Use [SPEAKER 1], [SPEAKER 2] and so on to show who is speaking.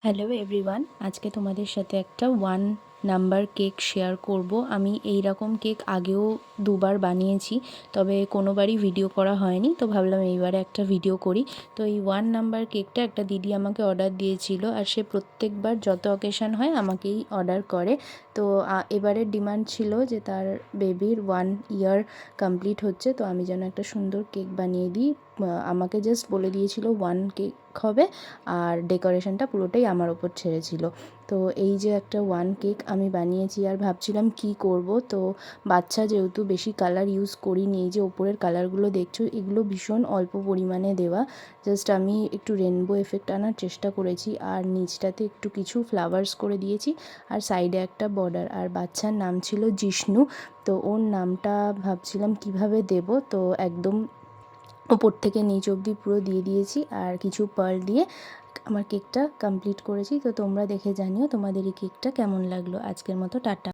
[SPEAKER 1] Hello everyone, আজকে তোমাদের সাথে একটা 1 নাম্বার কেক শেয়ার করব। আমি এই রকম কেক আগেও দুবার বানিয়েছি, তবে কোনোবারই ভিডিও করা হয়নি, তো ভাবলাম এইবারে একটা ভিডিও করি। তো এই 1 নাম্বার কেকটা একটা দিদি আমাকে অর্ডার দিয়েছিল, আর সে প্রত্যেকবার যত অকেশন হয় আমাকেই অর্ডার করে। তো এবারের ডিমান্ড ছিল যে তার বেবির 1 ইয়ার কমপ্লিট হচ্ছে, তো আমি যেন একটা সুন্দর কেক বানিয়ে দিই। আমাকে জাস্ট বলে দিয়েছিল 1 কেক হবে, আর ডেকোরেশনটা পুরোটাই আমার ওপর ছেড়েছিল। তো এই যে একটা 1 কেক আমি বানিয়েছি, আর ভাবছিলাম কি করব। তো বাচ্চা যেহেতু বেশি কালার ইউজ করিনি, এই যে ওপরের কালারগুলো দেখছো এগুলো ভীষণ অল্প পরিমাণে দেওয়া, জাস্ট আমি একটু রেনবো এফেক্ট আনার চেষ্টা করেছি, আর নিচটাতে একটু কিছু ফ্লাওয়ার্স করে দিয়েছি, আর সাইডে একটা বর্ডার। আর বাচ্চার নাম ছিল জিষ্ণু। তো ওর নামটা ভাবছিলাম কিভাবে দেব, তো একদম ওপর থেকে নিচ অবধি পুরো দিয়ে দিয়েছি, আর কিছু পার্ল দিয়ে আমার কেকটা কমপ্লিট করেছি। তো তোমরা দেখে জানিও তোমাদের এই কেকটা কেমন লাগলো। আজকের মতো টাটা।